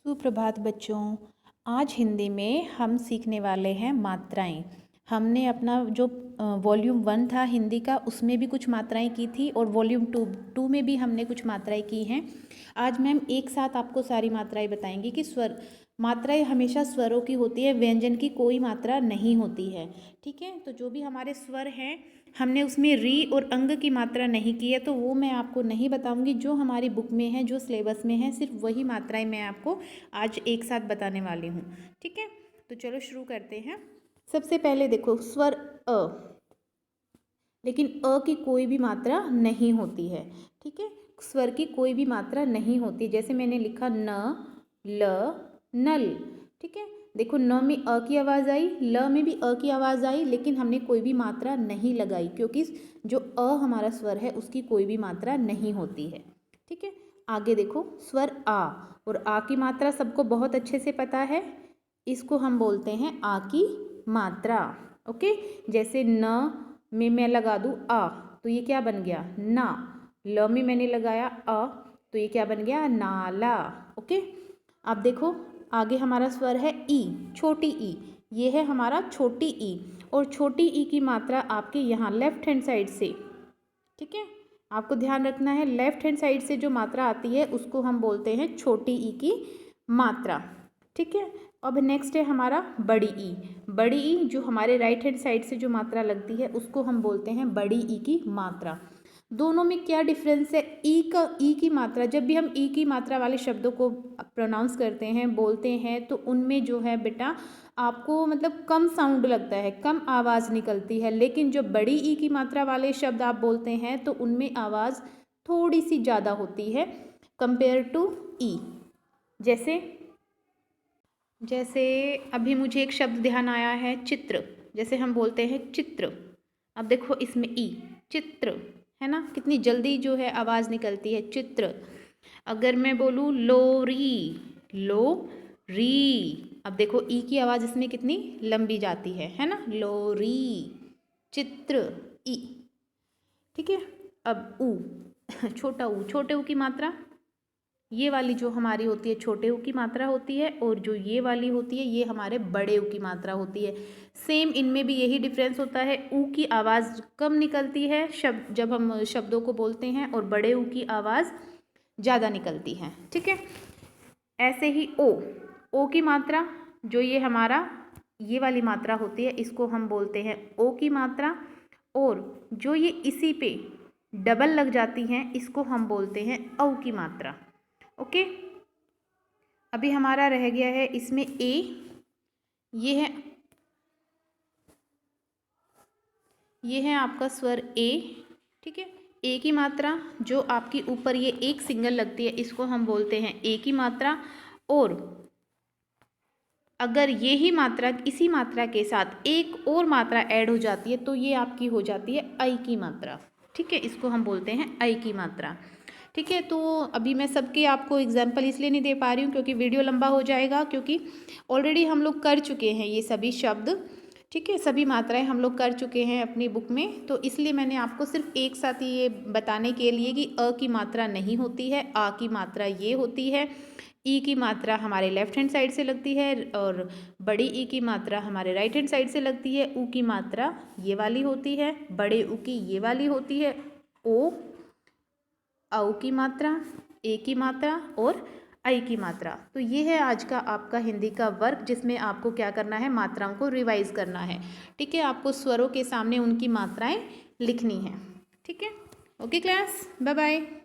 सुप्रभात बच्चों। आज हिंदी में हम सीखने वाले हैं मात्राएं। हमने अपना जो वॉल्यूम 1 था हिंदी का, उसमें भी कुछ मात्राएं की थी और वॉल्यूम 2 में भी हमने कुछ मात्राएं की हैं। आज मैम एक साथ आपको सारी मात्राएं बताएंगी कि स्वर मात्राएं हमेशा स्वरों की होती है, व्यंजन की कोई मात्रा नहीं होती है। ठीक है, तो जो भी हमारे स्वर हैं हमने उसमें री और अंग की मात्रा नहीं की है, तो वो मैं आपको नहीं बताऊंगी। जो हमारी बुक में है, जो सिलेबस में है, सिर्फ वही मात्राएं मैं आपको आज एक साथ बताने वाली हूँ। ठीक है, तो चलो शुरू करते हैं। सबसे पहले देखो स्वर अ, लेकिन अ की कोई भी मात्रा नहीं होती है। ठीक है, स्वर की कोई भी मात्रा नहीं होती। जैसे मैंने लिखा न, ल, नल। ठीक है, देखो न में अ की आवाज़ आई, ल में भी अ की आवाज़ आई, लेकिन हमने कोई भी मात्रा नहीं लगाई क्योंकि जो अ हमारा स्वर है उसकी कोई भी मात्रा नहीं होती है। ठीक है, आगे देखो स्वर आ, और आ की मात्रा सबको बहुत अच्छे से पता है। इसको हम बोलते हैं आ की मात्रा। ओके, जैसे न में मैं लगा दूँ आ, तो ये क्या बन गया ना। ल में मैंने लगाया अ, तो ये क्या बन गया नाला। ओके, अब देखो आगे हमारा स्वर है ई, छोटी ई। ये है हमारा छोटी ई, और छोटी ई की मात्रा आपके यहाँ लेफ्ट हैंड साइड से। ठीक है, आपको ध्यान रखना है, लेफ्ट हैंड साइड से जो मात्रा आती है उसको हम बोलते हैं छोटी ई की मात्रा। ठीक है, अब नेक्स्ट है हमारा बड़ी ई। बड़ी ई जो हमारे राइट हैंड साइड से जो मात्रा लगती है उसको हम बोलते हैं बड़ी ई की मात्रा। दोनों में क्या डिफरेंस है? ई की मात्रा, जब भी हम ई की मात्रा वाले शब्दों को प्रोनाउंस करते हैं, बोलते हैं, तो उनमें जो है बेटा आपको मतलब कम साउंड लगता है, कम आवाज़ निकलती है। लेकिन जो बड़ी ई की मात्रा वाले शब्द आप बोलते हैं तो उनमें आवाज़ थोड़ी सी ज़्यादा होती है कंपेयर टू ई। जैसे अभी मुझे एक शब्द ध्यान आया है चित्र। जैसे हम बोलते हैं चित्र, अब देखो इसमें ई, चित्र, है ना, कितनी जल्दी जो है आवाज़ निकलती है चित्र। अगर मैं बोलूँ लोरी, लो री, अब देखो ई की आवाज़ इसमें कितनी लंबी जाती है ना, लोरी, चित्र, ई। ठीक है, अब ऊ, छोटा ऊ, छोटे ऊ की मात्रा ये वाली जो हमारी होती है छोटे ऊ की मात्रा होती है, और जो ये वाली होती है ये हमारे बड़े ऊ की मात्रा होती है। सेम इनमें भी यही डिफरेंस होता है, ऊ की आवाज़ कम निकलती है शब्द जब हम शब्दों को बोलते हैं, और बड़े ऊ की आवाज़ ज़्यादा निकलती है। ठीक है, ऐसे ही ओ की मात्रा, जो ये हमारा ये वाली मात्रा होती है इसको हम बोलते हैं ओ की मात्रा, और जो ये इसी पे डबल लग जाती हैं इसको हम बोलते हैं औ की मात्रा। ओके, अभी हमारा रह गया है इसमें ए, ये है आपका स्वर ए। ठीक है, ए की मात्रा जो आपकी ऊपर ये एक सिंगल लगती है इसको हम बोलते हैं ए की मात्रा, और अगर ये ही मात्रा इसी मात्रा के साथ एक और मात्रा ऐड हो जाती है तो ये आपकी हो जाती है आई की मात्रा। ठीक है, इसको हम बोलते हैं आई की मात्रा। ठीक है, तो अभी मैं सबके आपको एग्जाम्पल इसलिए नहीं दे पा रही हूँ क्योंकि वीडियो लंबा हो जाएगा, क्योंकि ऑलरेडी हम लोग कर चुके हैं ये सभी शब्द। ठीक है, सभी मात्राएं हम लोग कर चुके हैं अपनी बुक में, तो इसलिए मैंने आपको सिर्फ एक साथ ही ये बताने के लिए कि अ की मात्रा नहीं होती है, आ की मात्रा ये होती है, ई की मात्रा हमारे लेफ्ट हैंड साइड से लगती है, और बड़ी ई की मात्रा हमारे राइट हैंड साइड से लगती है। ऊ की मात्रा ये वाली होती है, बड़े ऊ की ये वाली होती है, ओ, औ की मात्रा, ए की मात्रा और आई की मात्रा। तो ये है आज का आपका हिंदी का वर्क, जिसमें आपको क्या करना है, मात्राओं को रिवाइज करना है। ठीक है, आपको स्वरों के सामने उनकी मात्राएं लिखनी है। ठीक है, ओके क्लास, बाय बाय।